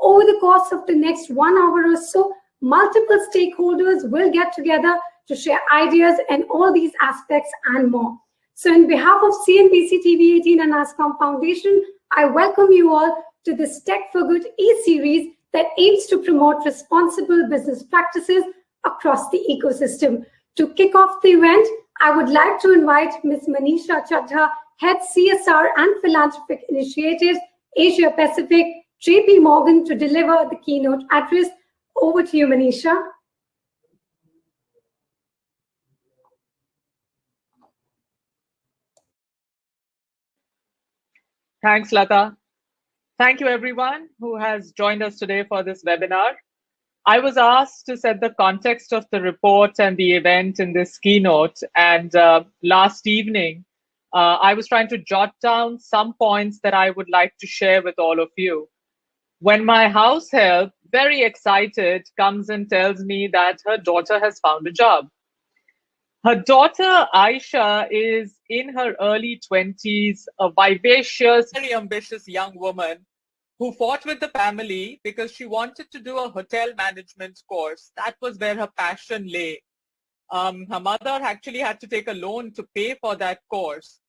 Over the course of the next 1 hour or so, multiple stakeholders will get together to share ideas and all these aspects and more. So on behalf of CNBC TV18 and ASCOM Foundation, I welcome you all to this Tech for Good e-series that aims to promote responsible business practices across the ecosystem. To kick off the event, I would like to invite Ms. Manisha Chadha, Head CSR and Philanthropic Initiatives, Asia Pacific, JP Morgan, to deliver the keynote address. Over to you, Manisha. Thanks, Lata. Thank you, everyone who has joined us today for this webinar. I was asked to set the context of the report and the event in this keynote. And last evening, I was trying to jot down some points that I would like to share with all of you. When my house help, very excited, comes and tells me that her daughter has found a job. Her daughter, Aisha, is in her early 20s, a vivacious, very ambitious young woman who fought with the family because she wanted to do a hotel management course. That was where her passion lay. Her mother actually had to take a loan to pay for that course.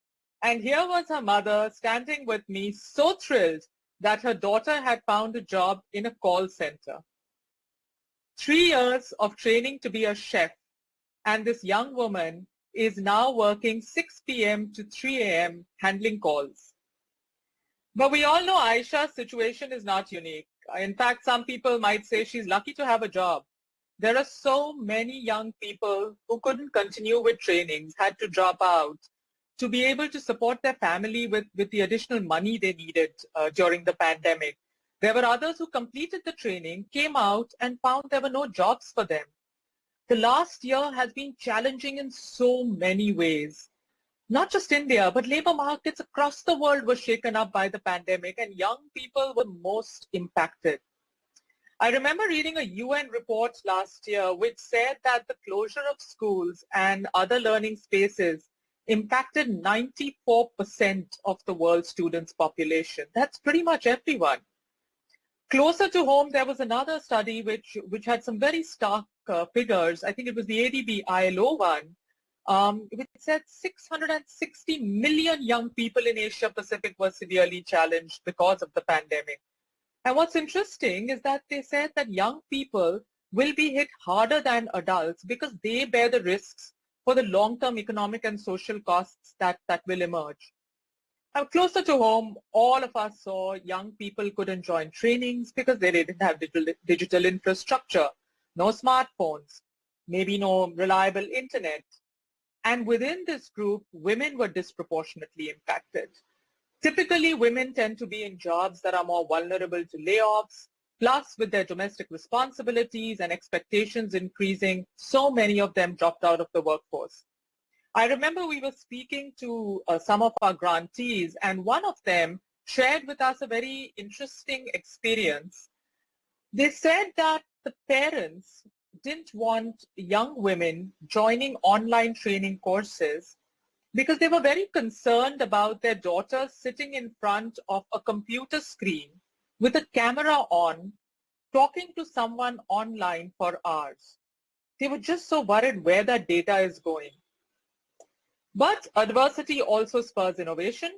And here was her mother standing with me, so thrilled that her daughter had found a job in a call center. 3 years of training to be a chef. And this young woman is now working 6 p.m. to 3 a.m. handling calls. But we all know Aisha's situation is not unique. In fact, some people might say she's lucky to have a job. There are so many young people who couldn't continue with trainings, had to drop out to be able to support their family with the additional money they needed during the pandemic. There were others who completed the training, came out and found there were no jobs for them. The last year has been challenging in so many ways. Not just India, but labor markets across the world were shaken up by the pandemic, and young people were most impacted. I remember reading a UN report last year which said that the closure of schools and other learning spaces impacted 94% of the world's students' population. That's pretty much everyone. Closer to home, there was another study which had some very stark figures. I think it was the ADB ILO one, which said 660 million young people in Asia Pacific were severely challenged because of the pandemic. And what's interesting is that they said that young people will be hit harder than adults because they bear the risks for the long-term economic and social costs that will emerge. Now, closer to home, all of us saw young people couldn't join trainings because they didn't have digital infrastructure, no smartphones, maybe no reliable internet. And within this group, women were disproportionately impacted. Typically, women tend to be in jobs that are more vulnerable to layoffs, plus with their domestic responsibilities and expectations increasing, so many of them dropped out of the workforce. I remember we were speaking to some of our grantees, and one of them shared with us a very interesting experience. They said that the parents didn't want young women joining online training courses because they were very concerned about their daughters sitting in front of a computer screen with a camera on, talking to someone online for hours. They were just so worried where that data is going. But adversity also spurs innovation,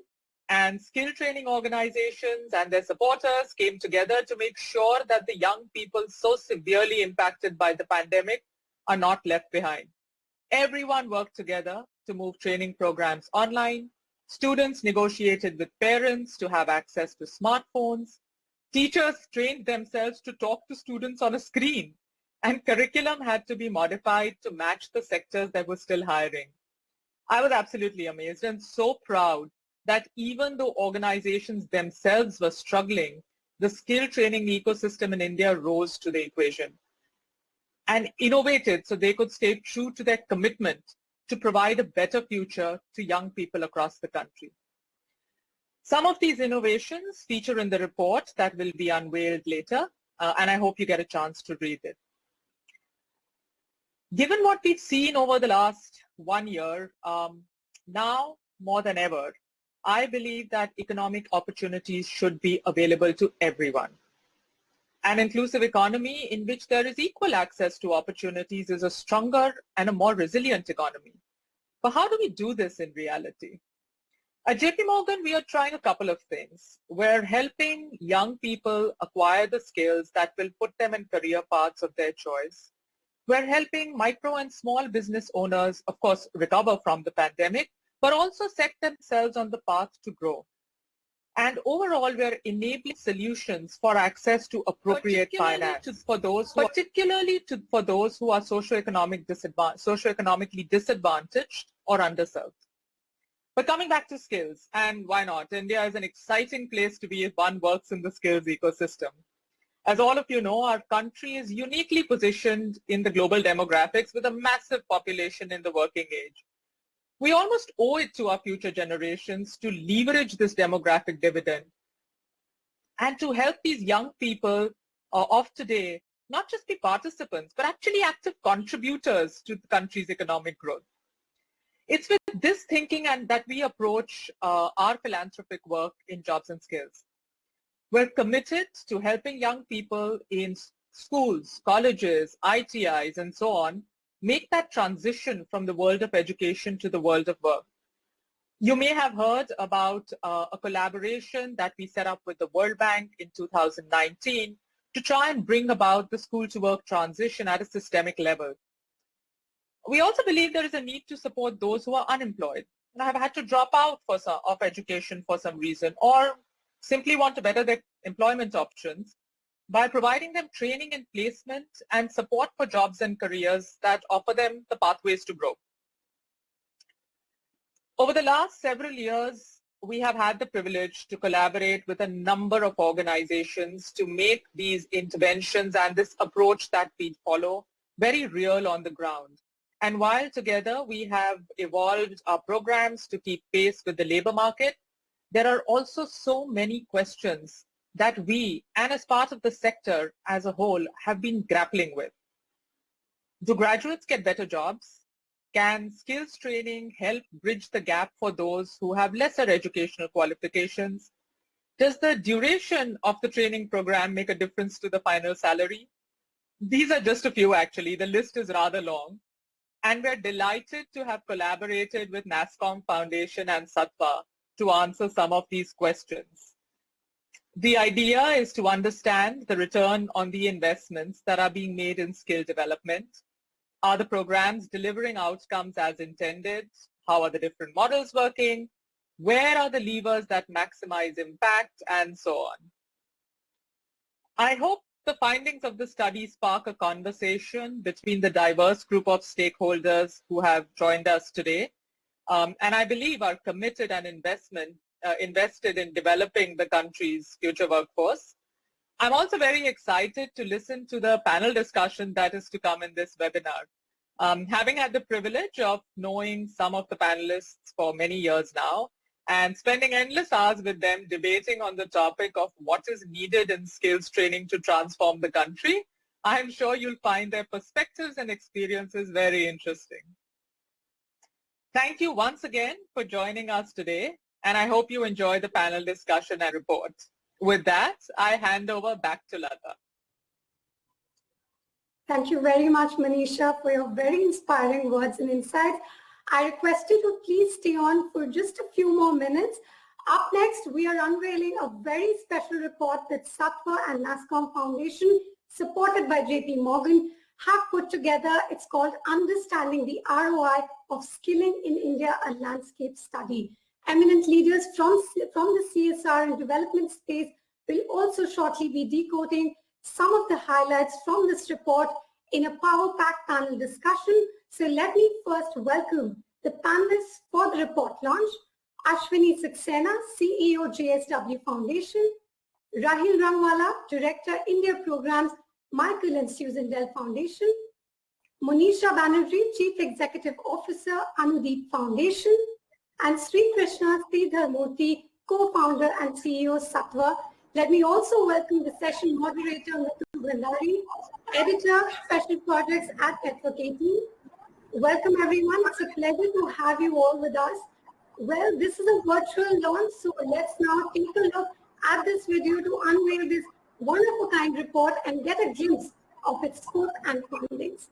and skill training organizations and their supporters came together to make sure that the young people so severely impacted by the pandemic are not left behind. Everyone worked together to move training programs online. Students negotiated with parents to have access to smartphones. Teachers trained themselves to talk to students on a screen, and curriculum had to be modified to match the sectors that were still hiring. I was absolutely amazed and so proud that even though organizations themselves were struggling, the skill training ecosystem in India rose to the equation and innovated so they could stay true to their commitment to provide a better future to young people across the country. Some of these innovations feature in the report that will be unveiled later, and I hope you get a chance to read it. Given what we've seen over the last 1 year, now more than ever, I believe that economic opportunities should be available to everyone. An inclusive economy in which there is equal access to opportunities is a stronger and a more resilient economy. But how do we do this in reality? At JP Morgan, we are trying a couple of things. We're helping young people acquire the skills that will put them in career paths of their choice. We're helping micro and small business owners, of course, recover from the pandemic, but also set themselves on the path to grow. And overall, we're enabling solutions for access to appropriate finance particularly for those who are socioeconomically disadvantaged or underserved. But coming back to skills, and why not? India is an exciting place to be if one works in the skills ecosystem. As all of you know, our country is uniquely positioned in the global demographics with a massive population in the working age. We almost owe it to our future generations to leverage this demographic dividend and to help these young people of today not just be participants, but actually active contributors to the country's economic growth. It's with this thinking and that we approach our philanthropic work in jobs and skills. We're committed to helping young people in schools, colleges, ITIs, and so on, make that transition from the world of education to the world of work. You may have heard about a collaboration that we set up with the World Bank in 2019 to try and bring about the school to work transition at a systemic level. We also believe there is a need to support those who are unemployed and have had to drop out of education for some reason or simply want to better their employment options by providing them training and placement and support for jobs and careers that offer them the pathways to grow. Over the last several years, we have had the privilege to collaborate with a number of organizations to make these interventions and this approach that we follow very real on the ground. And while together we have evolved our programs to keep pace with the labor market, there are also so many questions that we, and as part of the sector as a whole, have been grappling with. Do graduates get better jobs? Can skills training help bridge the gap for those who have lesser educational qualifications? Does the duration of the training program make a difference to the final salary? These are just a few actually. The list is rather long. And we're delighted to have collaborated with NASSCOM Foundation and SATVA to answer some of these questions. The idea is to understand the return on the investments that are being made in skill development. Are the programs delivering outcomes as intended? How are the different models working? Where are the levers that maximize impact? And so on. I hope the findings of the study spark a conversation between the diverse group of stakeholders who have joined us today. And I believe are committed and invested in developing the country's future workforce. I'm also very excited to listen to the panel discussion that is to come in this webinar. Having had the privilege of knowing some of the panelists for many years now and spending endless hours with them debating on the topic of what is needed in skills training to transform the country, I'm sure you'll find their perspectives and experiences very interesting. Thank you once again for joining us today, and I hope you enjoy the panel discussion and report. With that, I hand over back to Lata. Thank you very much, Manisha, for your very inspiring words and insights. I request you to please stay on for just a few more minutes. Up next, we are unveiling a very special report that SATVA and NASSCOM Foundation, supported by JP Morgan, have put together. It's called Understanding the ROI of Skilling in India, a Landscape Study. Eminent leaders from the CSR and development space will also shortly be decoding some of the highlights from this report in a power-packed panel discussion. So let me first welcome the panelists for the report launch. Ashwini Saxena, CEO, JSW Foundation. Rahil Rangwala, Director, India Programs, Michael and Susan Dell Foundation. Monisha Banerjee, Chief Executive Officer, Anudeep Foundation. And Sri Krishna Sridharmurthy, Co-Founder and CEO, SATVA. Let me also welcome the session moderator, Mithun Bhandari, Editor, Special Projects at Network 18. Welcome everyone. It's a pleasure to have you all with us. Well, this is a virtual launch, so let's now take a look at this video to unveil this one-of-a-kind report and get a glimpse of its scope and findings.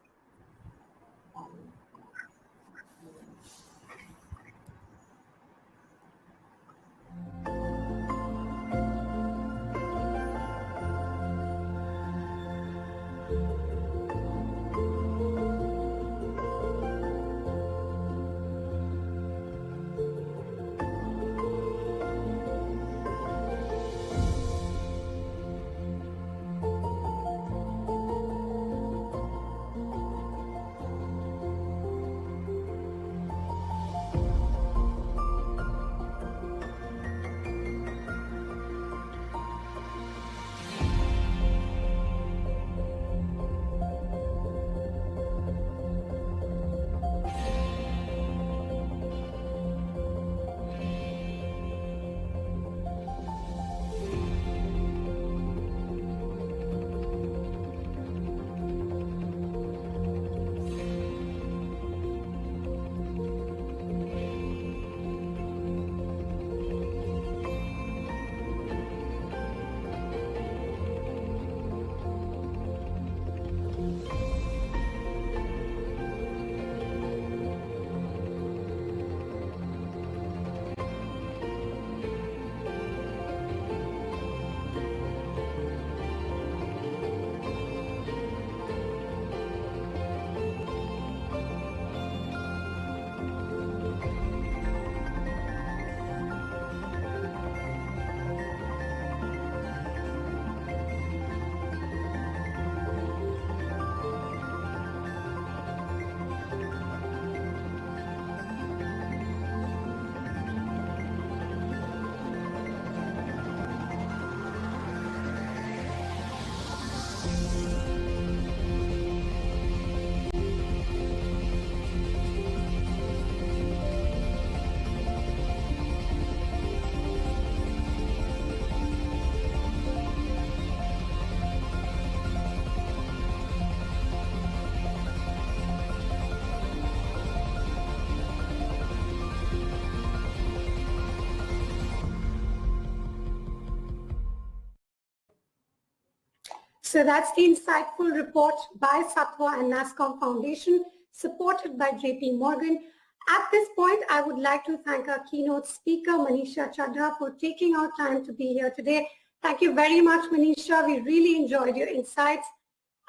So that's the insightful report by Sattva and NASSCOM Foundation, supported by JP Morgan. At this point, I would like to thank our keynote speaker, Manisha Chadha, for taking our time to be here today. Thank you very much, Manisha. We really enjoyed your insights.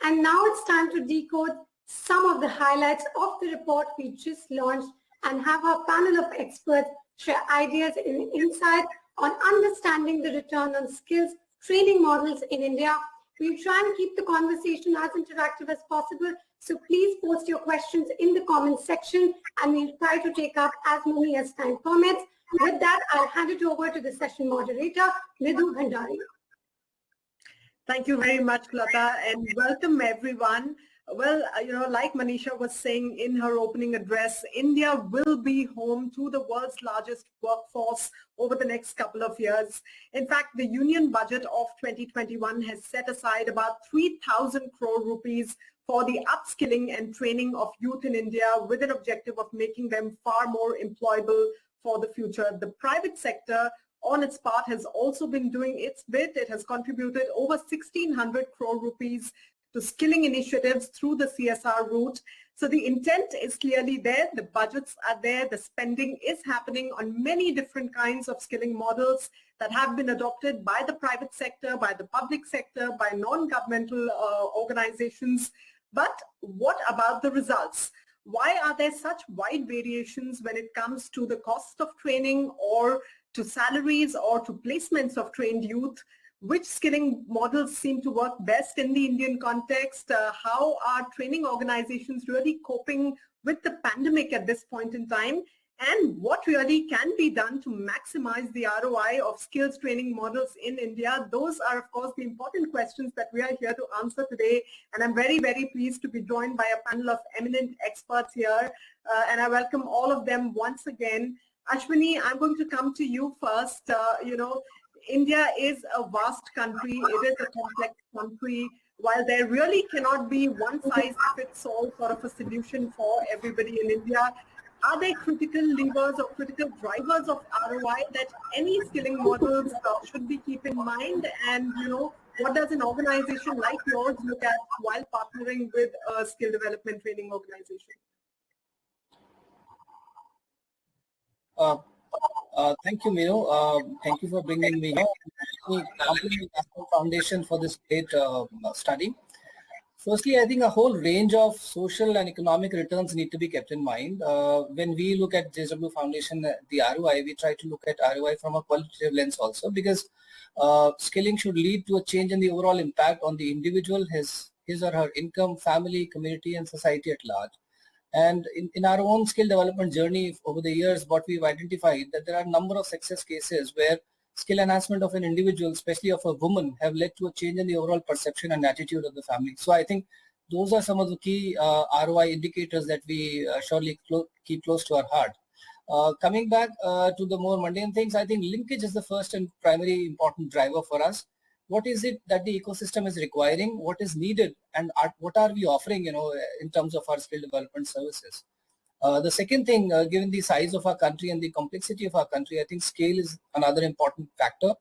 And now it's time to decode some of the highlights of the report we just launched and have our panel of experts share ideas and insight on understanding the return on skills training models in India. We'll try and keep the conversation as interactive as possible, so please post your questions in the comments section and we'll try to take up as many as time permits. With that, I'll hand it over to the session moderator, Nidhu Bhandari. Thank you very much, Lata, and welcome everyone. Well, like Manisha was saying in her opening address, India will be home to the world's largest workforce over the next couple of years. In fact, the union budget of 2021 has set aside about 3,000 crore rupees for the upskilling and training of youth in India with an objective of making them far more employable for the future. The private sector on its part has also been doing its bit. It has contributed over 1,600 crore rupees to skilling initiatives through the CSR route. So the intent is clearly there, the budgets are there, the spending is happening on many different kinds of skilling models that have been adopted by the private sector, by the public sector, by non-governmental organizations. But what about the results? Why are there such wide variations when it comes to the cost of training or to salaries or to placements of trained youth? Which skilling models seem to work best in the Indian context? How are training organizations really coping with the pandemic at this point in time? And what really can be done to maximize the ROI of skills training models in India? Those are, of course, the important questions that we are here to answer today. And I'm very, very pleased to be joined by a panel of eminent experts here. And I welcome all of them once again. Ashwini, I'm going to come to you first. India is a vast country, it is a complex country. While there really cannot be one size fits all sort of a solution for everybody in India, are there critical levers or critical drivers of ROI that any skilling models should be keep in mind? And what does an organization like yours look at while partnering with a skill development training organization? Thank you, Meenu. Thank you for bringing me here. Let me compliment National Foundation for this great study. Firstly, I think a whole range of social and economic returns need to be kept in mind. When we look at JSW Foundation, the ROI, we try to look at ROI from a qualitative lens also, because skilling should lead to a change in the overall impact on the individual, his or her income, family, community, and society at large. And in our own skill development journey over the years, what we've identified that there are a number of success cases where skill enhancement of an individual, especially of a woman, have led to a change in the overall perception and attitude of the family. So I think those are some of the key ROI indicators that we surely keep close to our heart. Coming back to the more mundane things, I think linkage is the first and primary important driver for us. What is it that the ecosystem is requiring? What is needed? And what are we offering, in terms of our skill development services? The second thing, given the size of our country and the complexity of our country, I think scale is another important factor,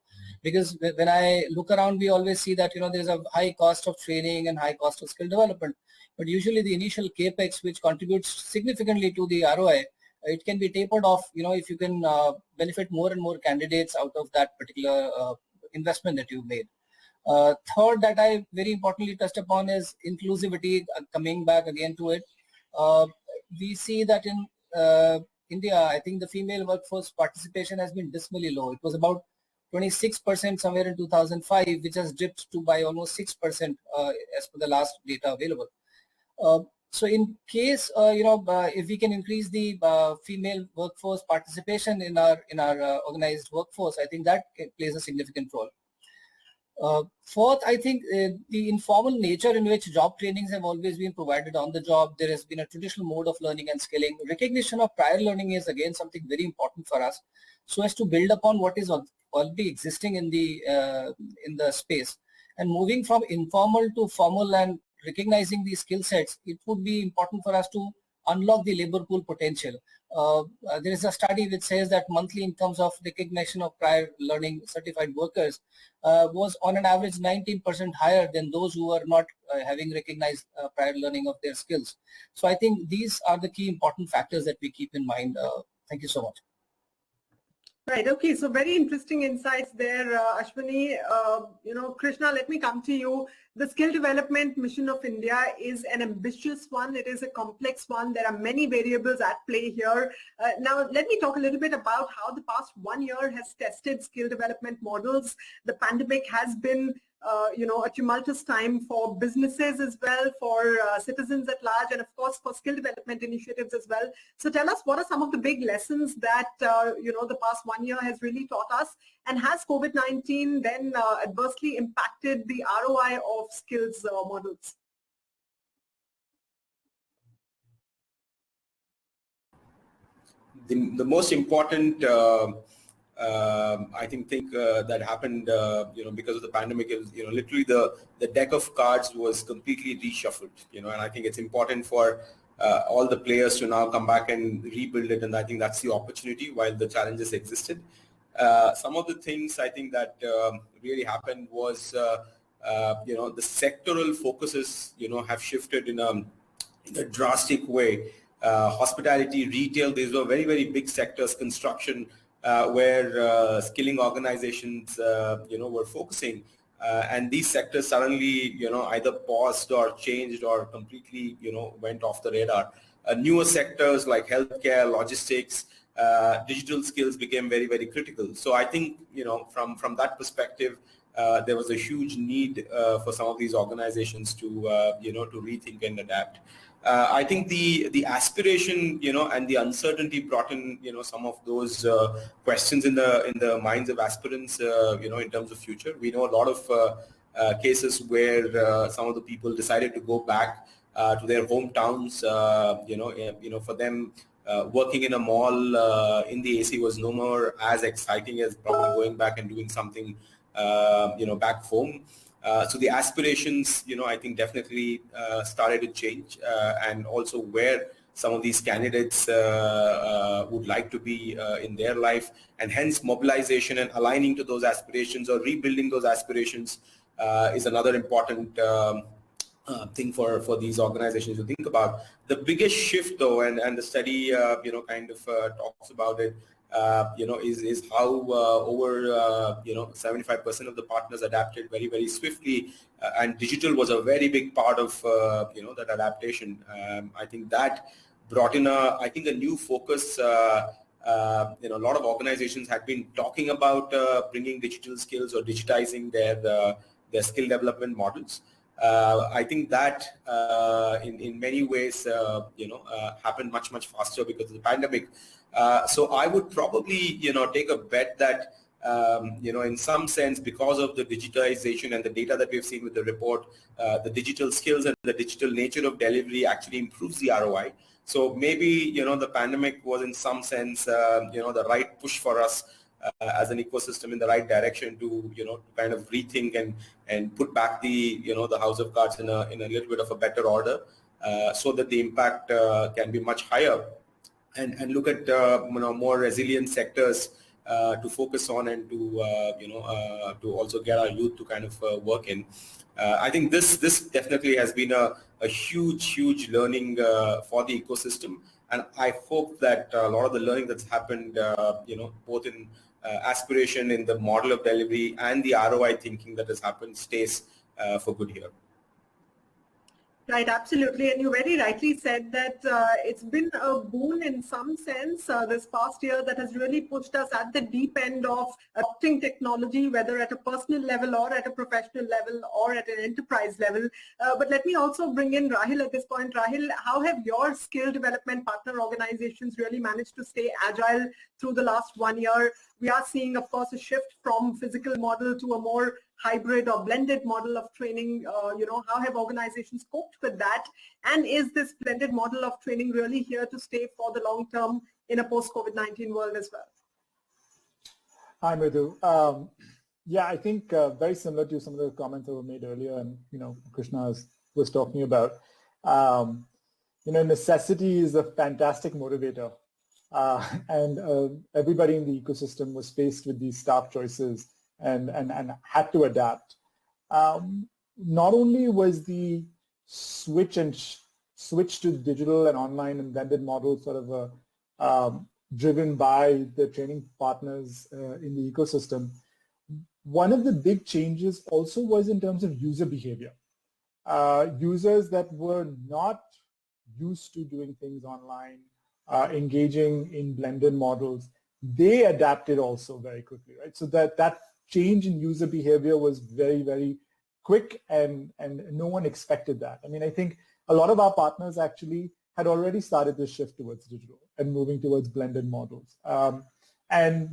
because when I look around, we always see that, there's a high cost of training and high cost of skill development. But usually the initial capex, which contributes significantly to the ROI, it can be tapered off, if you can benefit more and more candidates out of that particular investment that you've made. Third, that I very importantly touched upon is inclusivity. Coming back again to it, we see that in India, I think the female workforce participation has been dismally low. It was about 26% somewhere in 2005, which has dipped to by almost 6% as per the last data available. So in case, if we can increase the female workforce participation in our organized workforce, I think that plays a significant role. Fourth, I think the informal nature in which job trainings have always been provided on the job, there has been a traditional mode of learning and skilling. Recognition of prior learning is again something very important for us, so as to build upon what is already existing in the space. And moving from informal to formal and recognizing these skill sets, it would be important for us to unlock the labor pool potential. There is a study which says that monthly incomes of recognition of prior learning certified workers was on an average 19% higher than those who are not having recognized prior learning of their skills. So I think these are the key important factors that we keep in mind. Thank you so much. Right. Okay. So very interesting insights there, Ashwini. Krishna, let me come to you. The skill development mission of India is an ambitious one. It is a complex one. There are many variables at play here. Now, let me talk a little bit about how the past 1 year has tested skill development models. The pandemic has been a tumultuous time for businesses as well, for citizens at large, and of course for skill development initiatives as well. So tell us, what are some of the big lessons that the past 1 year has really taught us, and has COVID-19 then adversely impacted the ROI of skills models? The most important I think that happened, because of the pandemic is, literally the deck of cards was completely reshuffled, and I think it's important for all the players to now come back and rebuild it. And I think that's the opportunity while the challenges existed. Some of the things I think that really happened was, the sectoral focuses, have shifted in a drastic way. Hospitality, retail, these were very, very big sectors, construction, where skilling organizations, were focusing. And these sectors suddenly, either paused or changed or completely, went off the radar. Newer sectors like healthcare, logistics, digital skills became very, very critical. So I think, from that perspective, there was a huge need for some of these organizations to, to rethink and adapt. I think the aspiration, and the uncertainty brought in, some of those questions in the minds of aspirants, in terms of future. We know a lot of cases where some of the people decided to go back to their hometowns. For them, working in a mall in the AC was no more as exciting as probably going back and doing something, back home. So the aspirations, I think definitely started to change, and also where some of these candidates would like to be in their life, and hence mobilization and aligning to those aspirations or rebuilding those aspirations is another important thing for these organizations to think about. The biggest shift though, and the study kind of talks about it, is how over 75% of the partners adapted very, very swiftly, and digital was a very big part of that adaptation. I think that brought in a new focus. A lot of organizations had been talking about bringing digital skills or digitizing their skill development models. I think that in many ways happened much faster because of the pandemic. So I would probably take a bet that in some sense, because of the digitization and the data that we've seen with the report, the digital skills and the digital nature of delivery actually improves the ROI. So maybe the pandemic was in some sense the right push for us as an ecosystem in the right direction to kind of rethink and put back the the house of cards in a little bit of a better order, so that the impact can be much higher, and look at more resilient sectors to focus on, and to also get our youth to kind of work in. I think this definitely has been a huge learning for the ecosystem, and I hope that a lot of the learning that's happened both in aspiration in the model of delivery and the ROI thinking that has happened stays for good here. Right, absolutely. And you very rightly said that it's been a boon in some sense this past year that has really pushed us at the deep end of adopting technology, whether at a personal level or at a professional level or at an enterprise level. But let me also bring in Rahil at this point. Rahil, how have your skill development partner organizations really managed to stay agile through the last 1 year? We are seeing, of course, a shift from physical model to a more hybrid or blended model of training. How have organizations coped with that? And is this blended model of training really here to stay for the long term in a post-COVID-19 world as well? Hi, Madhu. Yeah, I think very similar to some of the comments that were made earlier, and Krishna was talking about. Necessity is a fantastic motivator, and everybody in the ecosystem was faced with these stark choices and had to adapt. Not only was the switch to digital and online and blended model sort of driven by the training partners in the ecosystem, one of the big changes also was in terms of user behavior. Users that were not used to doing things online, engaging in blended models, they adapted also very quickly, right? So that change in user behavior was very, very quick, and no one expected that. I mean, I think a lot of our partners actually had already started this shift towards digital and moving towards blended models. And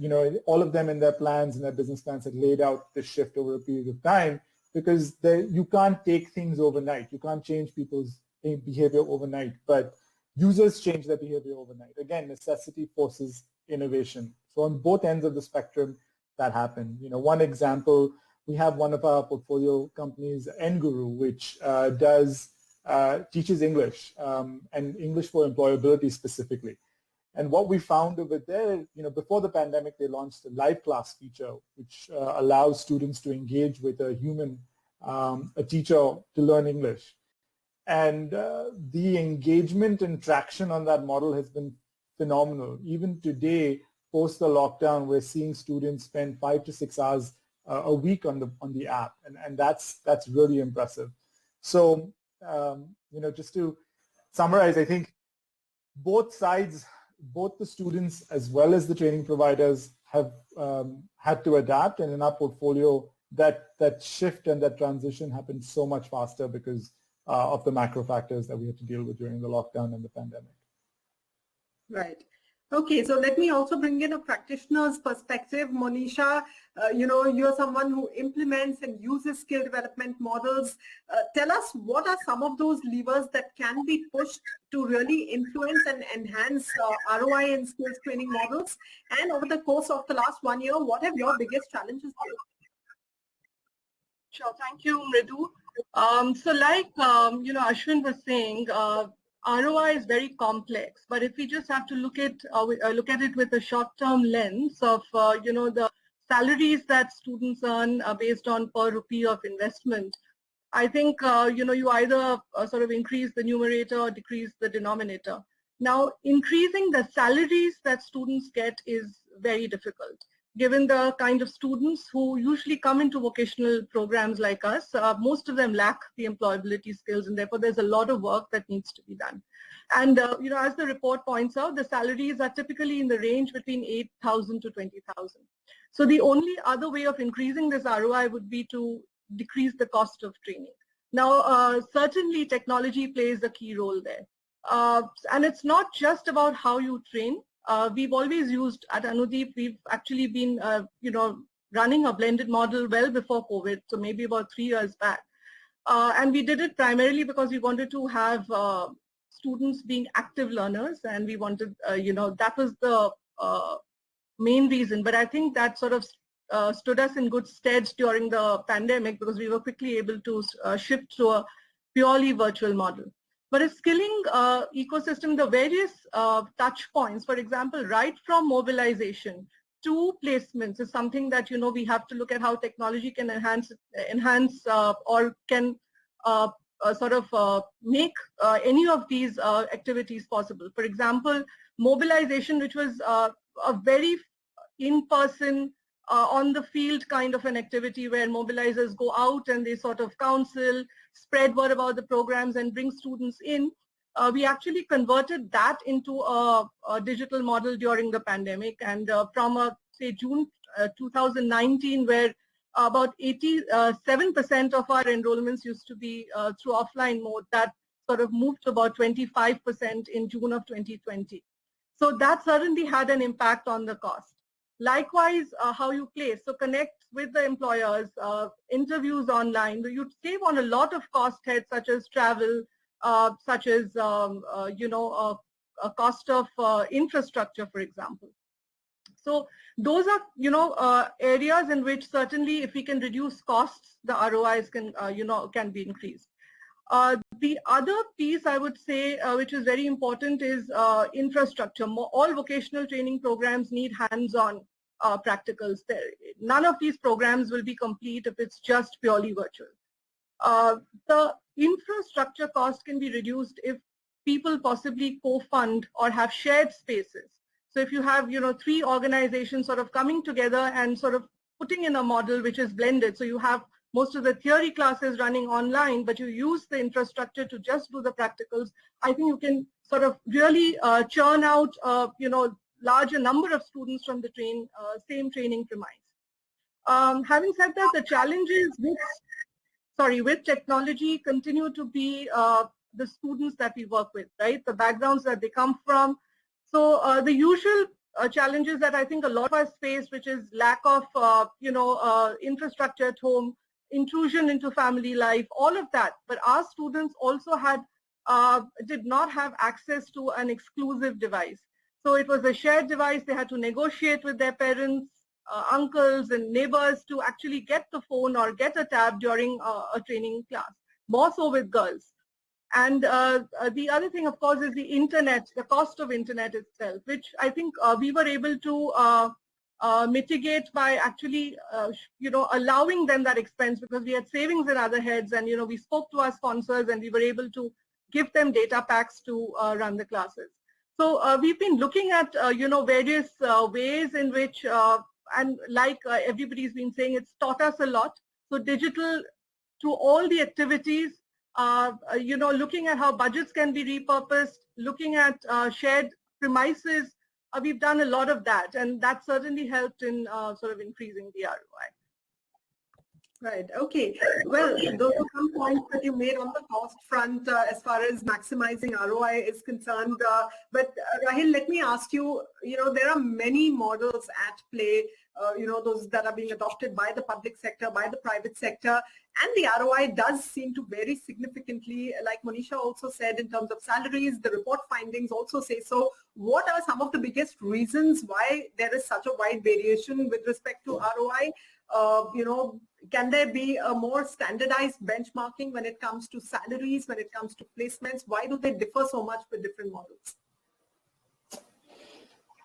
all of them in their plans and their business plans had laid out this shift over a period of time, because you can't take things overnight. You can't change people's behavior overnight, but users change their behavior overnight. Again, necessity forces innovation. So on both ends of the spectrum, that happened. One example, we have one of our portfolio companies, NGuru, which teaches English and English for employability specifically. And what we found over there, before the pandemic, they launched a live class feature, which allows students to engage with a human, a teacher, to learn English. And the engagement and traction on that model has been phenomenal. Even today, post the lockdown, we're seeing students spend 5 to 6 hours a week on the app, and that's really impressive. So just to summarize, I think both sides, both the students as well as the training providers, have had to adapt, and in our portfolio, that shift and that transition happened so much faster because of the macro factors that we had to deal with during the lockdown and the pandemic. Right. Okay, so let me also bring in a practitioner's perspective. Monisha, you're someone who implements and uses skill development models. Tell us, what are some of those levers that can be pushed to really influence and enhance ROI and skills training models? And over the course of the last 1 year, what have your biggest challenges been? Sure, thank you, Mridu. So like, Ashwin was saying, ROI is very complex, but if we just have to look at it with a short-term lens of, the salaries that students earn based on per rupee of investment, I think you either sort of increase the numerator or decrease the denominator. Now, increasing the salaries that students get is very difficult, given the kind of students who usually come into vocational programs like us. Most of them lack the employability skills, and therefore there's a lot of work that needs to be done. And as the report points out, the salaries are typically in the range between 8,000 to 20,000. So the only other way of increasing this ROI would be to decrease the cost of training. Now, certainly technology plays a key role there. And it's not just about how you train. We've always used, at Anudeep, we've actually been, running a blended model well before COVID, so maybe about 3 years back. And we did it primarily because we wanted to have students being active learners, and we wanted, that was the main reason. But I think that sort of stood us in good stead during the pandemic, because we were quickly able to shift to a purely virtual model. But a skilling ecosystem, the various touch points, for example, right from mobilization to placements, is something that we have to look at how technology can enhance or can make any of these activities possible. For example, mobilization, which was a very in-person, on the field kind of an activity where mobilizers go out and they sort of counsel, spread word about the programs and bring students in. We actually converted that into a digital model during the pandemic, and from say June 2019, where about 87% of our enrollments used to be through offline mode, that sort of moved to about 25% in June of 2020. So that certainly had an impact on the cost. Likewise, how you place, so connect with the employers, interviews online. You save on a lot of cost heads, such as travel, such as a cost of infrastructure, for example. So those are areas in which certainly, if we can reduce costs, the ROIs can be increased. The other piece I would say, which is very important, is infrastructure. All vocational training programs need hands-on practicals. None of these programs will be complete if it's just purely virtual. The infrastructure cost can be reduced if people possibly co-fund or have shared spaces. So if you have 3 organizations sort of coming together and sort of putting in a model which is blended, so you have most of the theory classes running online, but you use the infrastructure to just do the practicals, I think you can sort of really churn out larger number of students from the same training premise. Having said that, the challenges with technology continue to be the students that we work with, right? The backgrounds that they come from. So the usual challenges that I think a lot of us face, which is lack of infrastructure at home, intrusion into family life, all of that. But our students also did not have access to an exclusive device. So it was a shared device. They had to negotiate with their parents, uncles and neighbors to actually get the phone or get a tab during a training class, more so with girls. And the other thing, of course, is the internet, the cost of internet itself, which I think we were able to mitigate by actually, allowing them that expense, because we had savings in other heads, and, we spoke to our sponsors and we were able to give them data packs to run the classes. So we've been looking at, various ways in which, and like everybody's been saying, it's taught us a lot. So digital to all the activities, looking at how budgets can be repurposed, looking at shared premises, we've done a lot of that, and that certainly helped in sort of increasing the ROI. Right. Okay. Well, those are some points that you made on the cost front as far as maximizing ROI is concerned. But Rahil, let me ask you, there are many models at play, those that are being adopted by the public sector, by the private sector, and the ROI does seem to vary significantly, like Monisha also said, in terms of salaries. The report findings also say so. What are some of the biggest reasons why there is such a wide variation with respect to ROI? Can there be a more standardized benchmarking when it comes to salaries, when it comes to placements? Why do they differ so much with different models?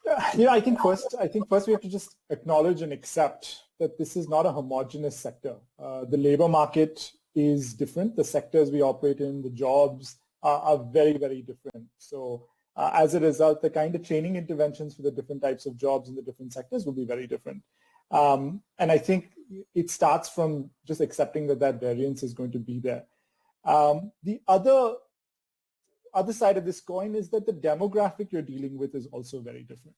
I think first we have to just acknowledge and accept that this is not a homogeneous sector. The labor market is different. The sectors we operate in, the jobs are very, very different. So as a result, the kind of training interventions for the different types of jobs in the different sectors will be very different. And I think it starts from just accepting that variance is going to be there. The other side of this coin is that the demographic you're dealing with is also very different.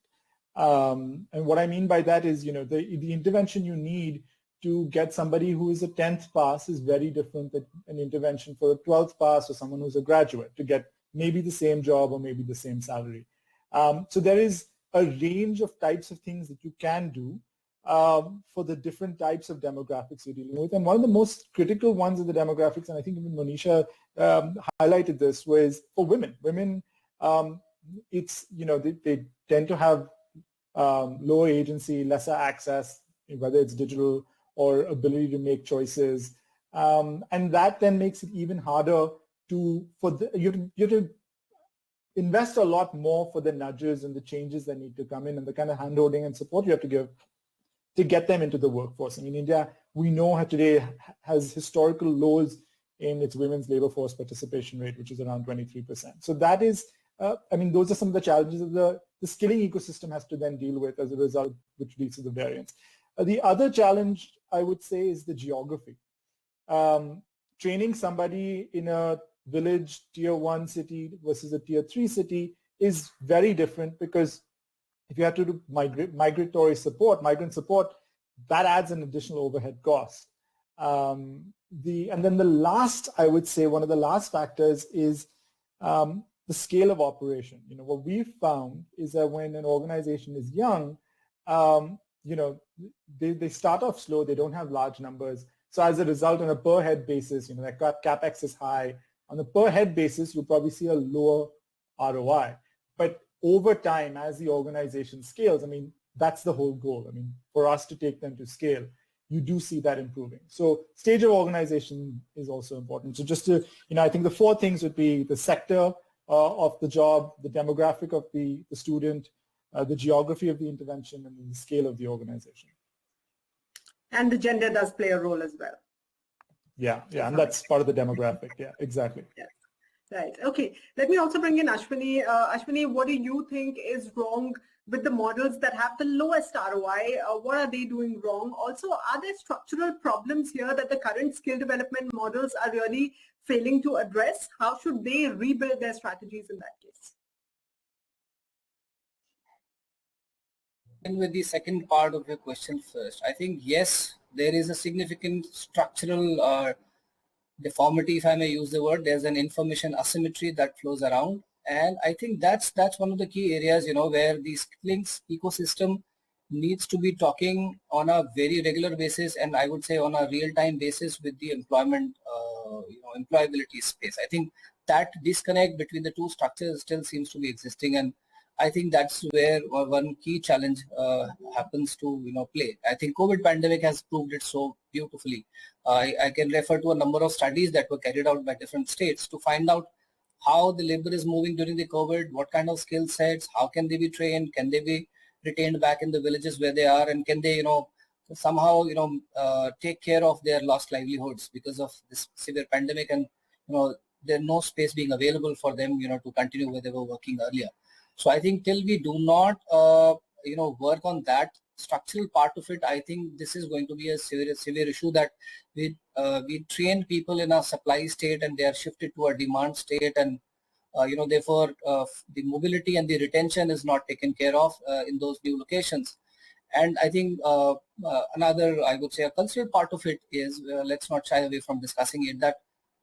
And what I mean by that is, the intervention you need to get somebody who is a 10th pass is very different than an intervention for a 12th pass or someone who's a graduate to get maybe the same job or maybe the same salary. So there is a range of types of things that you can do for the different types of demographics you're dealing with. And one of the most critical ones of the demographics, and I think even Monisha highlighted this, was for women. Women, it's, they tend to have lower agency, lesser access, whether it's digital or ability to make choices. And that then makes it even harder you have to invest a lot more for the nudges and the changes that need to come in and the kind of handholding and support you have to give to get them into the workforce. I mean, India, we know today has historical lows in its women's labor force participation rate, which is around 23%. So that is, those are some of the challenges that the skilling ecosystem has to then deal with as a result, which leads to the variance. The other challenge, I would say, is the geography. Training somebody in a village tier 1 city versus a tier 3 city is very different, because if you have to do migrant support, that adds an additional overhead cost. And then the last, I would say, one of the last factors is the scale of operation. What we've found is that when an organization is young, they start off slow, they don't have large numbers. So as a result, on a per head basis, their CapEx is high. On a per head basis, you'll probably see a lower ROI. But over time, as the organization scales, that's the whole goal. For us to take them to scale, you do see that improving. So stage of organization is also important. So just to, I think the 4 things would be the sector of the job, the demographic of the student, the geography of the intervention, and the scale of the organization. And the gender does play a role as well. Yeah, and that's part of the demographic. Yeah, exactly. Yes. Right. Okay. Let me also bring in Ashwini. Ashwini, what do you think is wrong with the models that have the lowest ROI? What are they doing wrong? Also, are there structural problems here that the current skill development models are really failing to address? How should they rebuild their strategies in that case? And with the second part of your question first, I think, yes, there is a significant structural deformity, if I may use the word. There's an information asymmetry that flows around. And I think that's one of the key areas, where the skilling ecosystem needs to be talking on a very regular basis, and I would say on a real-time basis with the employment, employability space. I think that disconnect between the two structures still seems to be existing, and I think that's where one key challenge happens to play. I think COVID pandemic has proved it so beautifully. I can refer to a number of studies that were carried out by different states to find out how the labor is moving during the COVID, what kind of skill sets, how can they be trained, can they be retained back in the villages where they are, and can they somehow take care of their lost livelihoods because of this severe pandemic, and there's no space being available for them to continue where they were working earlier. So I think till we do not, work on that structural part of it, I think this is going to be a severe issue, that we train people in a supply state and they are shifted to a demand state, and therefore the mobility and the retention is not taken care of in those new locations. And I think another, I would say, a cultural part of it is, let's not shy away from discussing it, that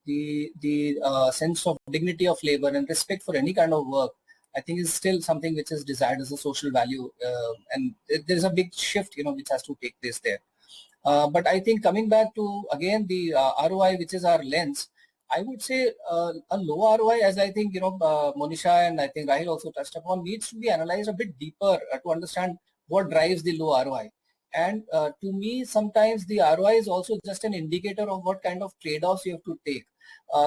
the sense of dignity of labor and respect for any kind of work, I think is still something which is desired as a social value, and there's a big shift, which has to take place there. But I think coming back to, again, the ROI, which is our lens, I would say a low ROI, as I think, Monisha and I think Rahil also touched upon, needs to be analyzed a bit deeper to understand what drives the low ROI. And to me, sometimes the ROI is also just an indicator of what kind of trade-offs you have to take.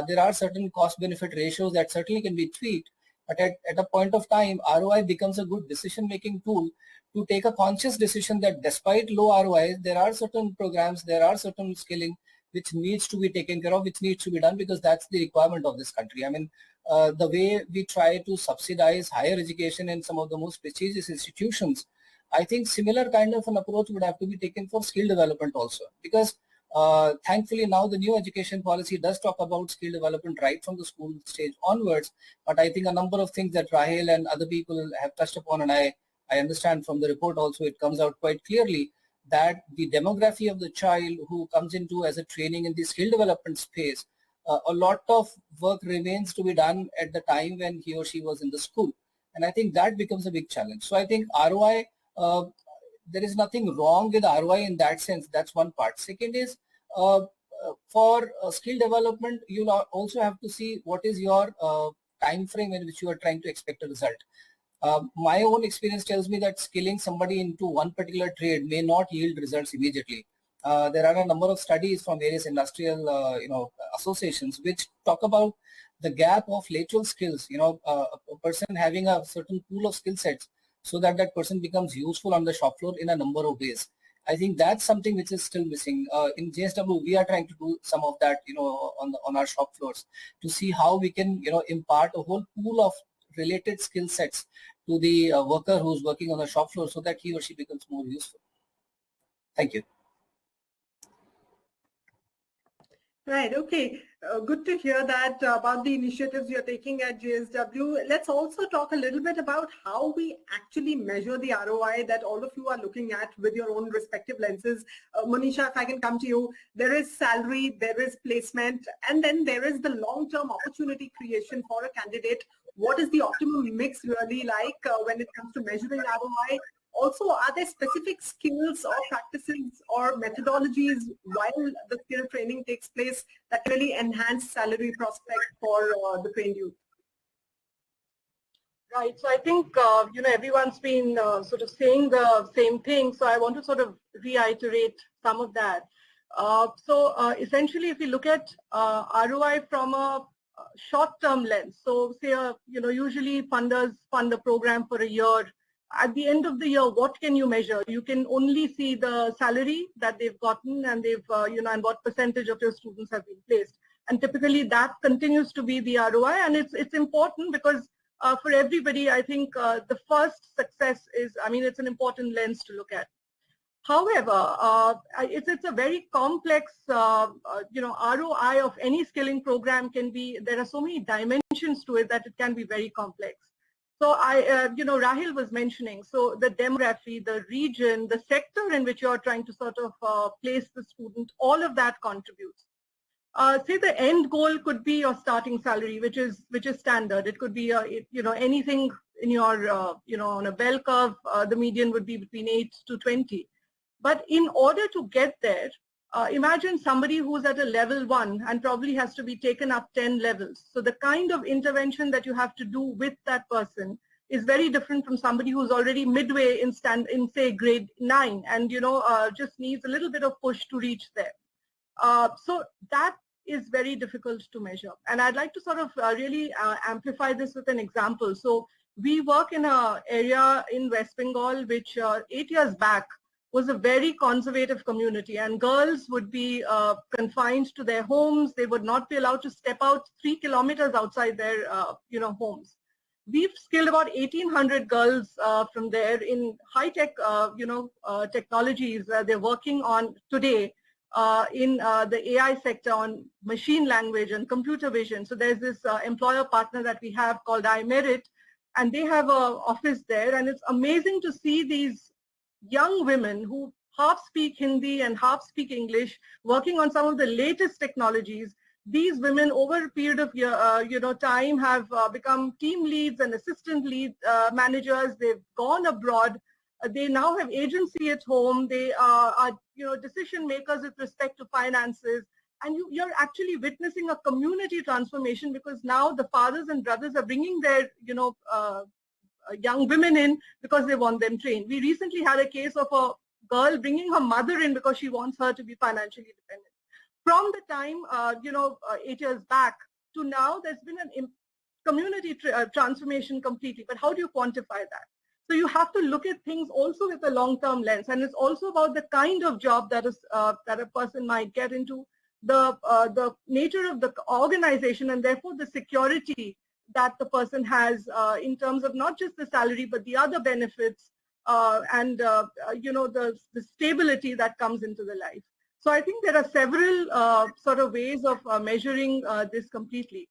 There are certain cost-benefit ratios that certainly can be tweaked, But at a point of time, ROI becomes a good decision-making tool to take a conscious decision that despite low ROIs, there are certain programs, there are certain skilling which needs to be taken care of, which needs to be done, because that's the requirement of this country. I mean, the way we try to subsidize higher education in some of the most prestigious institutions, I think similar kind of an approach would have to be taken for skill development also, because thankfully now the new education policy does talk about skill development right from the school stage onwards. But I think a number of things that Rahil and other people have touched upon, and I understand from the report also, it comes out quite clearly that the demography of the child who comes into as a training in the skill development space, a lot of work remains to be done at the time when he or she was in the school. And I think that becomes a big challenge. So I think ROI, there is nothing wrong with ROI in that sense. That's one part. Second is, for skill development, you'll also have to see what is your time frame in which you are trying to expect a result. My own experience tells me that skilling somebody into one particular trade may not yield results immediately. There are a number of studies from various industrial associations which talk about the gap of lateral skills, a person having a certain pool of skill sets so that that person becomes useful on the shop floor in a number of ways. I think that's something which is still missing. In JSW, we are trying to do some of that, on our shop floors to see how we can, impart a whole pool of related skill sets to the worker who's working on the shop floor so that he or she becomes more useful. Thank you. Right. Okay. Good to hear that about the initiatives you're taking at JSW. Let's also talk a little bit about how we actually measure the ROI that all of you are looking at with your own respective lenses. Monisha, if I can come to you, there is salary, there is placement, and then there is the long-term opportunity creation for a candidate. What is the optimum mix really like when it comes to measuring ROI? Also, are there specific skills or practices or methodologies while the skill training takes place that really enhance salary prospect for the trained youth? Right. So I think, everyone's been sort of saying the same thing. So I want to sort of reiterate some of that. Essentially, if we look at ROI from a short-term lens, so say, usually funders fund a program for a year. At the end of the year, what can you measure? You can only see the salary that they've gotten and they've, and what percentage of your students have been placed. And typically that continues to be the ROI, and it's important because for everybody, I think the first success is, it's an important lens to look at. However, it's a very complex, ROI of any skilling program can be, there are so many dimensions to it that it can be very complex. So Rahil was mentioning, so the demography, the region, the sector in which you're trying to sort of place the student, all of that contributes. Say the end goal could be your starting salary, which is standard. It could be, anything in your, on a bell curve, the median would be between 8 to 20. But in order to get there, imagine somebody who's at a level 1 and probably has to be taken up 10 levels. So the kind of intervention that you have to do with that person is very different from somebody who's already midway in say grade 9 and just needs a little bit of push to reach there. So that is very difficult to measure. And I'd like to sort of really amplify this with an example. So we work in an area in West Bengal which 8 years back was a very conservative community, and girls would be confined to their homes. They would not be allowed to step out 3 kilometers outside their homes. We've skilled about 1,800 girls from there in high-tech technologies they're working on today in the AI sector on machine language and computer vision. So there's this employer partner that we have called iMerit, and they have an office there, and it's amazing to see these young women who half speak Hindi and half speak English, working on some of the latest technologies. These women over a period of time have become team leads and assistant lead managers. They've gone abroad. They now have agency at home. They are decision makers with respect to finances. And you're actually witnessing a community transformation because now the fathers and brothers are bringing their young women in because they want them trained. We recently had a case of a girl bringing her mother in because she wants her to be financially independent. From the time, 8 years back to now, there's been a community transformation completely, but how do you quantify that? So you have to look at things also with a long-term lens, and it's also about the kind of job that a person might get into, the nature of the organization, and therefore the security that the person has in terms of not just the salary but the other benefits and the stability that comes into the life. So I think there are several sort of ways of measuring this completely.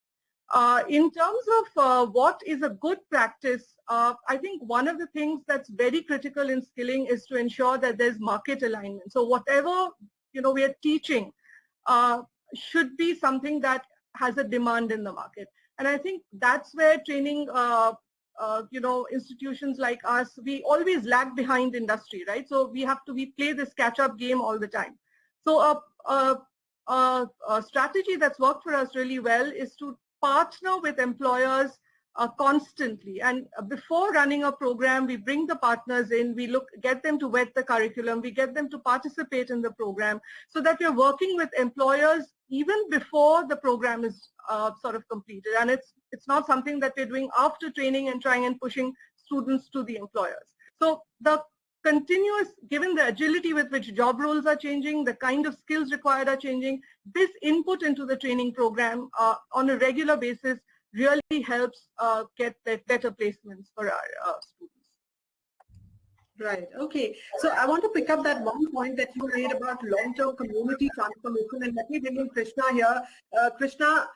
In terms of what is a good practice, I think one of the things that's very critical in skilling is to ensure that there's market alignment. So whatever we are teaching should be something that has a demand in the market. And I think that's where training, institutions like us, we always lag behind industry, right? So we play this catch-up game all the time. So a strategy that's worked for us really well is to partner with employers constantly, and before running a program, we bring the partners in, get them to vet the curriculum, we get them to participate in the program, so that we're working with employers even before the program is sort of completed. And it's not something that we're doing after training and trying and pushing students to the employers. So the continuous, given the agility with which job roles are changing, the kind of skills required are changing, this input into the training program on a regular basis really helps get better placements for our students. Right. Okay. So I want to pick up that one point that you made about long-term community transformation, and let me bring in Krishna here. Krishna,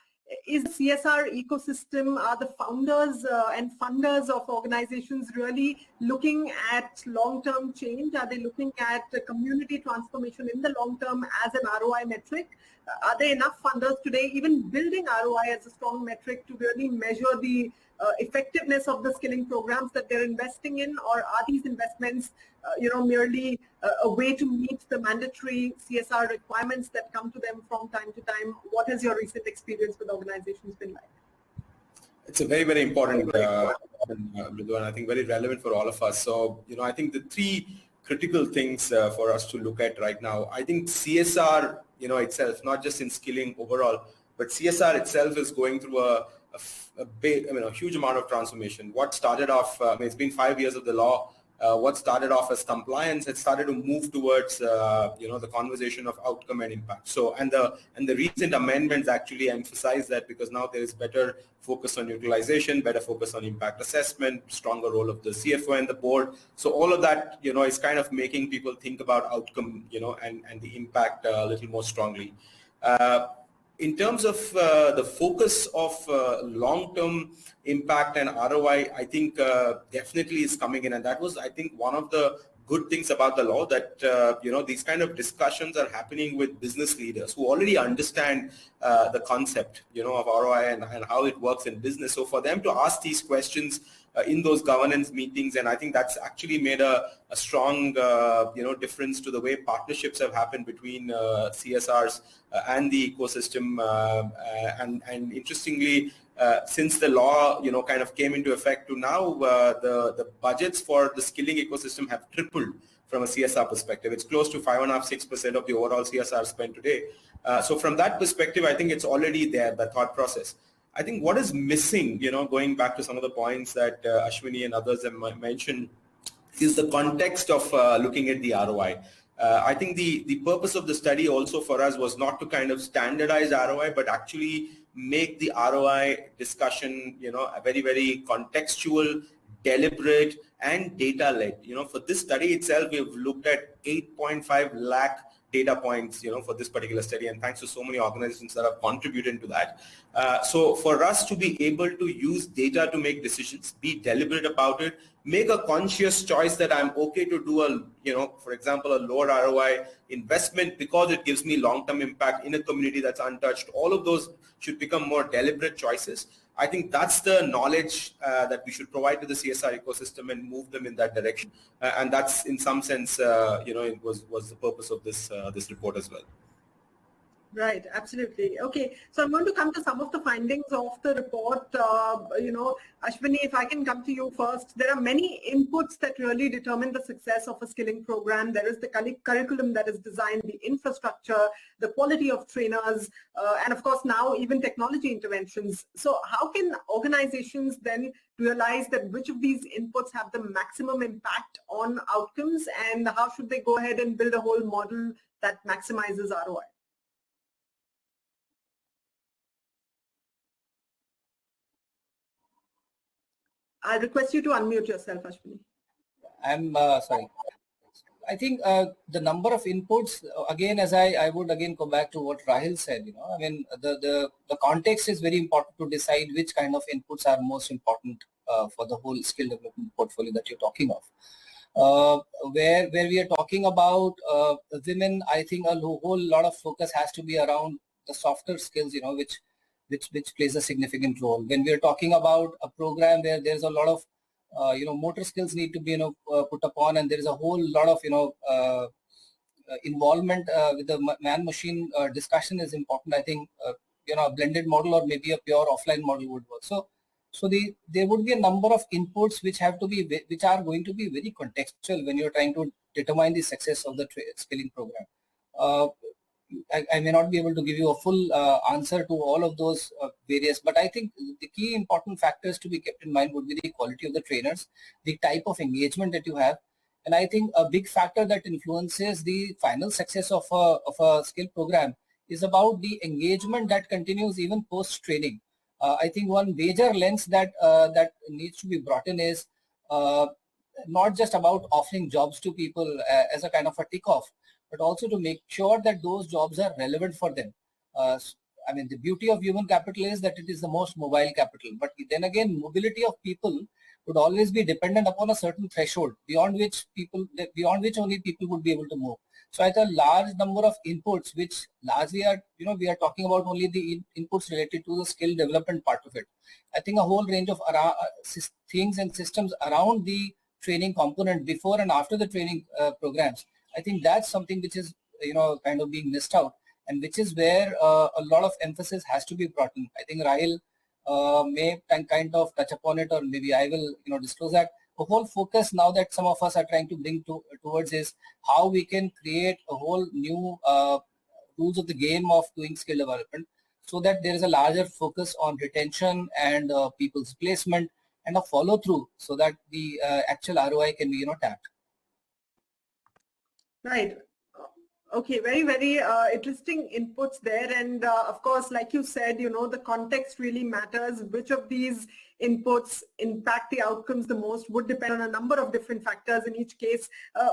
is the CSR ecosystem, are the founders and funders of organizations really looking at long-term change? Are they looking at community transformation in the long term as an ROI metric? Are there enough funders today even building ROI as a strong metric to really measure the effectiveness of the skilling programs that they're investing in, or are these investments merely a way to meet the mandatory CSR requirements that come to them from time to time? What has your recent experience with organizations been like? It's a very, very important, and I think very relevant for all of us. So, I think the three critical things for us to look at right now, I think CSR, itself, not just in skilling overall, but CSR itself is going through a huge amount of transformation. What started off, it's been 5 years of the law. What started off as compliance had started to move towards, the conversation of outcome and impact. So, and the recent amendments actually emphasize that, because now there is better focus on utilization, better focus on impact assessment, stronger role of the CFO and the board. So all of that, is kind of making people think about outcome, and the impact a little more strongly. In terms of the focus of long-term impact and ROI, I think definitely is coming in. And that was, I think, one of the good things about the law, that, these kind of discussions are happening with business leaders who already understand the concept, of ROI and how it works in business. So for them to ask these questions in those governance meetings, and I think that's actually made a strong, difference to the way partnerships have happened between CSRs and the ecosystem. And interestingly, since the law, kind of came into effect to now, the budgets for the skilling ecosystem have tripled from a CSR perspective. It's close to 5.5–6% of the overall CSR spend today. So from that perspective, I think it's already there, the thought process. I think what is missing, going back to some of the points that Ashwini and others have mentioned, is the context of looking at the ROI. I think the purpose of the study also for us was not to kind of standardize ROI, but actually make the ROI discussion, a very, very contextual, deliberate, and data-led. For this study itself, we've looked at 8.5 lakh data points, for this particular study, and thanks to so many organizations that have contributed to that. So for us to be able to use data to make decisions, be deliberate about it, make a conscious choice that I'm okay to do for example, a lower ROI investment because it gives me long-term impact in a community that's untouched. All of those should become more deliberate choices. I think that's the knowledge that we should provide to the CSR ecosystem and move them in that direction. And that's, in some sense, it was the purpose of this report as well. Right, absolutely. Okay, so I'm going to come to some of the findings of the report. Ashwini, if I can come to you first, there are many inputs that really determine the success of a skilling program. There is the curriculum that is designed, the infrastructure, the quality of trainers, and of course now even technology interventions. So how can organizations then realize that which of these inputs have the maximum impact on outcomes, and how should they go ahead and build a whole model that maximizes ROI? I request you to unmute yourself, Ashwini. I'm sorry. I think the number of inputs, again, as I would again go back to what Rahil said, I mean, the context is very important to decide which kind of inputs are most important for the whole skill development portfolio that you're talking of. Where we are talking about women, I think a whole lot of focus has to be around the softer skills, which plays a significant role. When we are talking about a program where there's a lot of motor skills need to be put upon, and there is a whole lot of involvement with the man-machine discussion is important. I think a blended model or maybe a pure offline model would work. So there would be a number of inputs which are going to be very contextual when you're trying to determine the success of the skilling program. I may not be able to give you a full answer to all of those various, but I think the key important factors to be kept in mind would be the quality of the trainers, the type of engagement that you have, and I think a big factor that influences the final success of a skill program is about the engagement that continues even post-training. I think one major lens that needs to be brought in is not just about offering jobs to people as a kind of a tick-off, but also to make sure that those jobs are relevant for them. I mean, the beauty of human capital is that it is the most mobile capital, but then again, mobility of people would always be dependent upon a certain threshold beyond which only people would be able to move. So at a large number of inputs, which largely are, we are talking about only the inputs related to the skill development part of it. I think a whole range of things and systems around the training component before and after the training programs, I think that's something which is, kind of being missed out, and which is where a lot of emphasis has to be brought in. I think Rahil may kind of touch upon it, or maybe I will, disclose that. The whole focus now that some of us are trying to bring towards is how we can create a whole new rules of the game of doing skill development, so that there is a larger focus on retention and people's placement and a follow through, so that the actual ROI can be, tapped. Right. Okay, very, very interesting inputs there. And of course, like you said, the context really matters. Which of these inputs impact the outcomes the most would depend on a number of different factors in each case.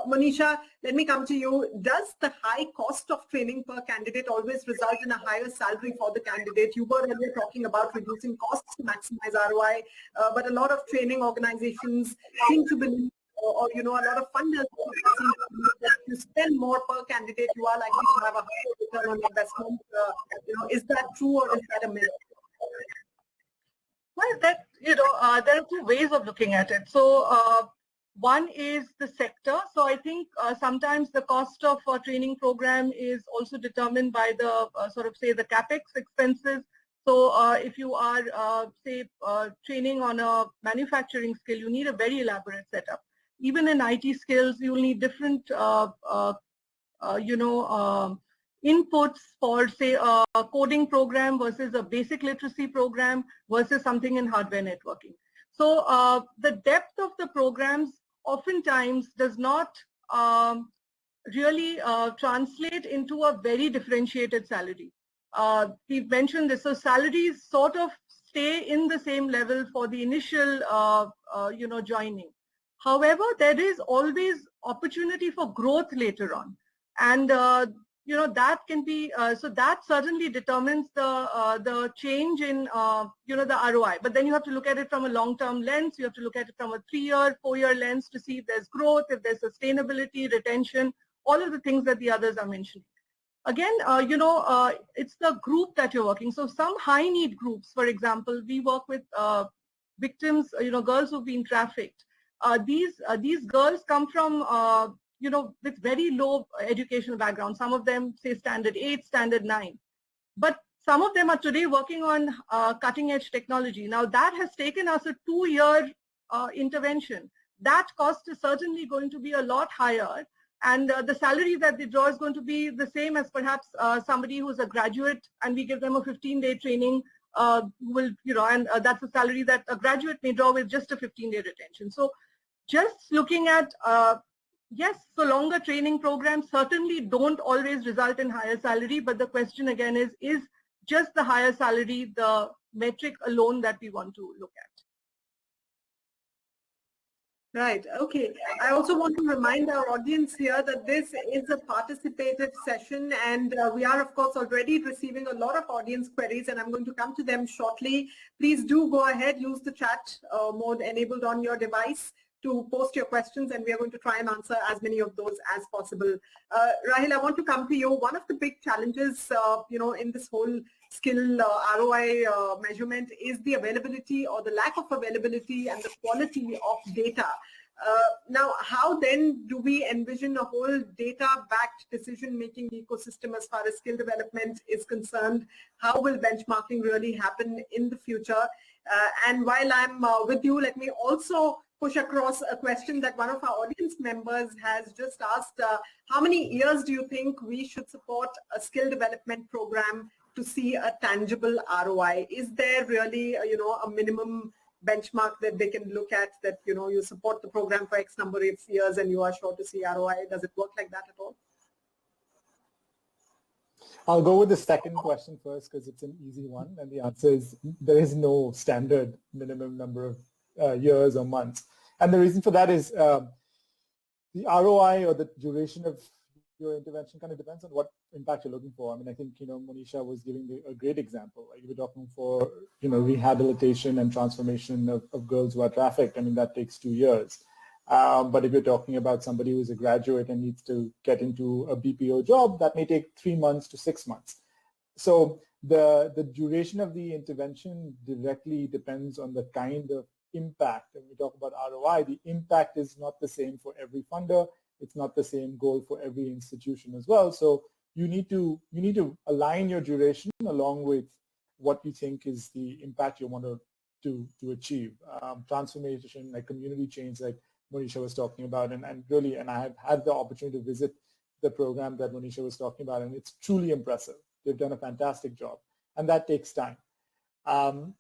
Manisha, let me come to you. Does the high cost of training per candidate always result in a higher salary for the candidate? You were earlier talking about reducing costs to maximize ROI, but a lot of training organizations seem to believe, or a lot of funders, if you spend more per candidate, you are likely to have a higher return on investment. Is that true, or is that a myth? Well, there are two ways of looking at it. So one is the sector. So I think sometimes the cost of a training program is also determined by the the CapEx expenses. So if you are training on a manufacturing skill, you need a very elaborate setup. Even in IT skills, you'll need different, inputs for, say, a coding program versus a basic literacy program versus something in hardware networking. So the depth of the programs oftentimes does not really translate into a very differentiated salary. We've mentioned this, so salaries sort of stay in the same level for the initial, joining. However, there is always opportunity for growth later on, and that can be so that certainly determines the change in the ROI. But then you have to look at it from a long-term lens. You have to look at it from a 3-year, 4-year lens to see if there's growth, if there's sustainability, retention, all of the things that the others are mentioning. Again, it's the group that you're working. So some high-need groups, for example, we work with victims, girls who've been trafficked. These girls come from, with very low educational background. Some of them say standard 8, standard 9. but some of them are today working on cutting edge technology. Now that has taken us a 2-year intervention. That cost is certainly going to be a lot higher, and the salary that they draw is going to be the same as perhaps somebody who's a graduate, and we give them a 15-day training, will, you know, and that's a salary that a graduate may draw with just a 15-day retention. So just looking at, yes, so longer training programs certainly don't always result in higher salary, but the question again is just the higher salary the metric alone that we want to look at? Right. Okay. I also want to remind our audience here that this is a participative session, and we are, of course, already receiving a lot of audience queries, and I'm going to come to them shortly. Please do go ahead, use the chat mode enabled on your device to post your questions, and we are going to try and answer as many of those as possible. Rahil, I want to come to you. One of the big challenges, you know, in this whole skill ROI measurement is the availability or the lack of availability and the quality of data. Now, how then do we envision a whole data-backed decision-making ecosystem as far as skill development is concerned? How will benchmarking really happen in the future? And while I'm with you, let me also push across a question that one of our audience members has just asked. How many years do you think we should support a skill development program to see a tangible ROI? Is there really, you know, a minimum benchmark that they can look at, that, you know, you support the program for X number of years and you are sure to see ROI? Does it work like that at all? I'll go with the second question first because it's an easy one, and the answer is there is no standard minimum number of years or months. And the reason for that is the ROI or the duration of your intervention kind of depends on what impact you're looking for. I mean, I think, you know, Monisha was giving a great example. Like, we're talking for, you know, rehabilitation and transformation of girls who are trafficked. I mean, that takes 2 years. But if you're talking about somebody who's a graduate and needs to get into a BPO job, that may take 3 months to 6 months. So the duration of the intervention directly depends on the kind of impact. And we talk about ROI, the impact is not the same for every funder. It's not the same goal for every institution as well. So you need to align your duration along with what you think is the impact you want to achieve. Transformation, like community change, like Monisha was talking about, and I have had the opportunity to visit the program that Monisha was talking about, and it's truly impressive. They've done a fantastic job, and that takes time. To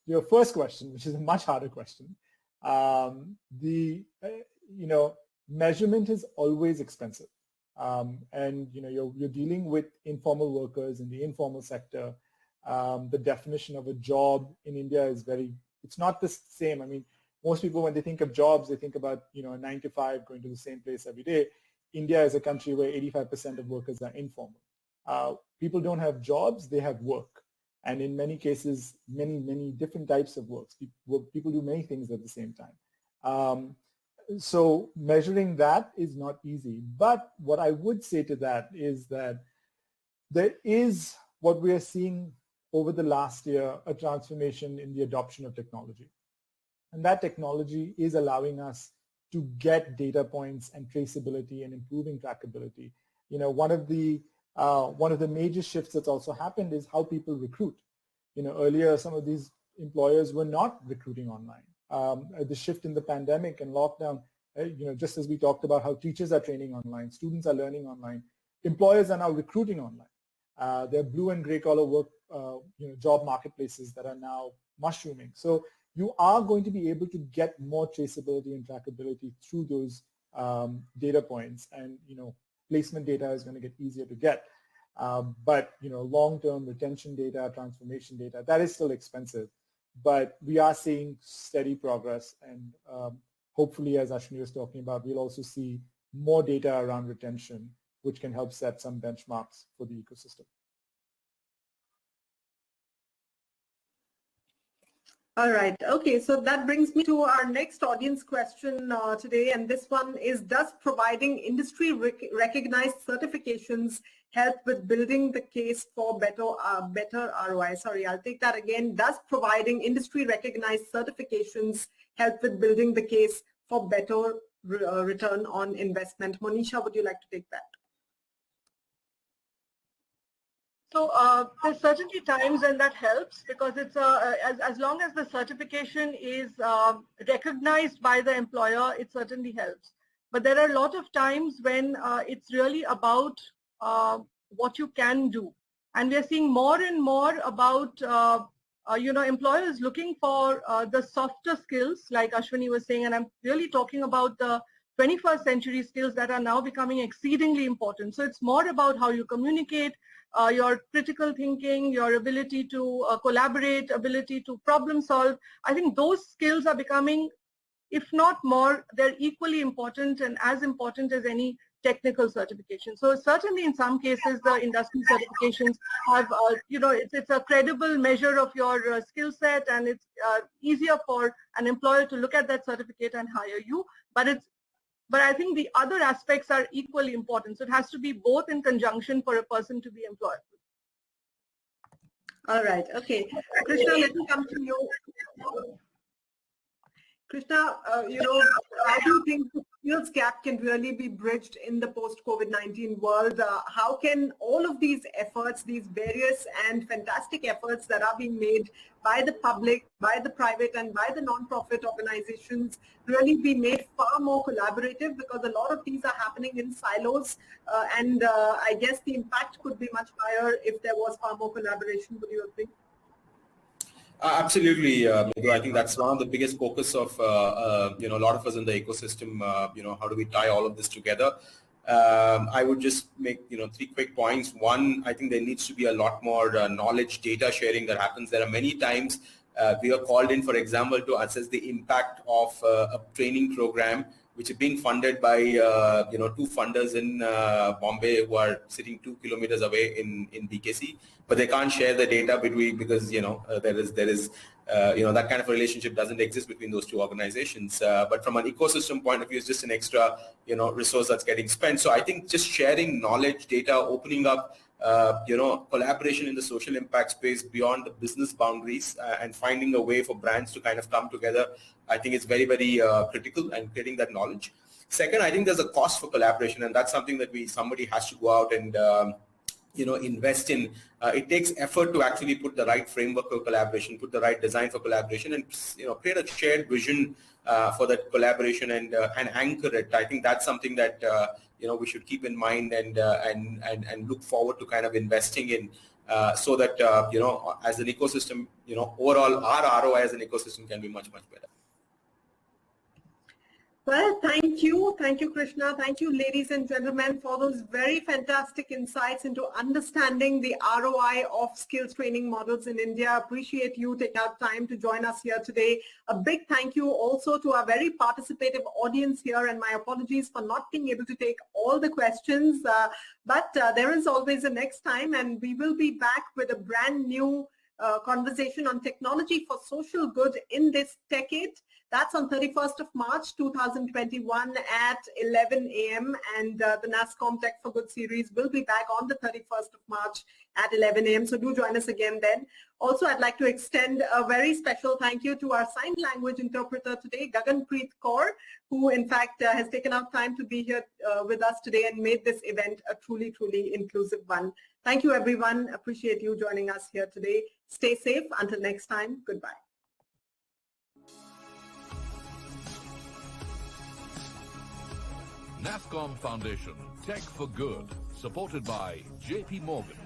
your first question, which is a much harder question, measurement is always expensive, and you know, you're dealing with informal workers in the informal sector. The definition of a job in India is it's not the same. I mean, most people, when they think of jobs, they think about, you know, a 9 to 5, going to the same place every day. India is a country where 85% of workers are informal. People don't have jobs, they have work. And in many cases, many different types of works. People do many things at the same time. So measuring that is not easy. But what I would say to that is that there is, what we are seeing over the last year, a transformation in the adoption of technology. And that technology is allowing us to get data points and traceability and improving trackability. You know, one of the major shifts that's also happened is how people recruit. You know, earlier some of these employers were not recruiting online. The shift in the pandemic and lockdown, you know, just as we talked about how teachers are training online, students are learning online, employers are now recruiting online. There are blue and gray collar work, job marketplaces that are now mushrooming. So you are going to be able to get more traceability and trackability through those data points, and, you know, placement data is going to get easier to get. But, you know, long-term retention data, transformation data, that is still expensive. But we are seeing steady progress, and hopefully, as Ashwini was talking about, we'll also see more data around retention, which can help set some benchmarks for the ecosystem. All right. Okay. So that brings me to our next audience question today. And this one is, does providing industry recognized certifications help with building the case for better ROI? Sorry, I'll take that again. Does providing industry recognized certifications help with building the case for better return on investment? Monisha, would you like to take that? So there's certainly times when that helps, because it's as long as the certification is recognized by the employer, it certainly helps. But there are a lot of times when it's really about what you can do. And we're seeing more and more about employers looking for the softer skills, like Ashwini was saying, and I'm really talking about the 21st century skills that are now becoming exceedingly important. So it's more about how you communicate, your critical thinking, your ability to collaborate, ability to problem solve. I think those skills are becoming, if not more, they're equally important and as important as any technical certification. So certainly in some cases, the industry certifications have, it's a credible measure of your skill set, and it's easier for an employer to look at that certificate and hire you. But I think the other aspects are equally important. So it has to be both in conjunction for a person to be employed. All right. Okay. Krishna, let me come to you. Krishna, how do you think the skills gap can really be bridged in the post-COVID-19 world? How can all of these efforts, these various and fantastic efforts that are being made by the public, by the private and by the non-profit organizations really be made far more collaborative? Because a lot of these are happening in silos, and I guess the impact could be much higher if there was far more collaboration. Would you agree? Absolutely, Madhu. I think that's one of the biggest focus of a lot of us in the ecosystem. How do we tie all of this together? I would just make 3 quick points. One, I think there needs to be a lot more knowledge data sharing that happens. There are many times we are called in, for example, to assess the impact of a training program which is being funded by 2 funders in Bombay who are sitting 2 kilometers away in BKC, but they can't share the data because there is that kind of a relationship doesn't exist between those 2 organizations. But from an ecosystem point of view, it's just an extra resource that's getting spent. So I think just sharing knowledge, data, opening up collaboration in the social impact space beyond the business boundaries, and finding a way for brands to kind of come together, I think it's very, very critical, and getting that knowledge. Second, I think there's a cost for collaboration, and that's something that somebody has to go out and invest in. It takes effort to actually put the right framework for collaboration, put the right design for collaboration, and create a shared vision for that collaboration and anchor it. I think that's something that we should keep in mind and look forward to kind of investing in, so that as an ecosystem, overall our ROI as an ecosystem can be much, much better. Well, thank you, Krishna. Thank you, ladies and gentlemen, for those very fantastic insights into understanding the ROI of skills training models in India. Appreciate you taking out time to join us here today. A big thank you also to our very participative audience here, and my apologies for not being able to take all the questions, but there is always a next time, and we will be back with a brand new conversation on technology for social good in this decade. That's on 31st of March 2021 at 11 a.m. and the NASSCOM Tech for Good series will be back on the 31st of March at 11 a.m. So do join us again then. Also, I'd like to extend a very special thank you to our sign language interpreter today, Gaganpreet Kaur, who in fact has taken out time to be here with us today and made this event a truly, truly inclusive one. Thank you, everyone. Appreciate you joining us here today. Stay safe. Until next time, goodbye. NASSCOM Foundation, Tech for Good, supported by JP Morgan.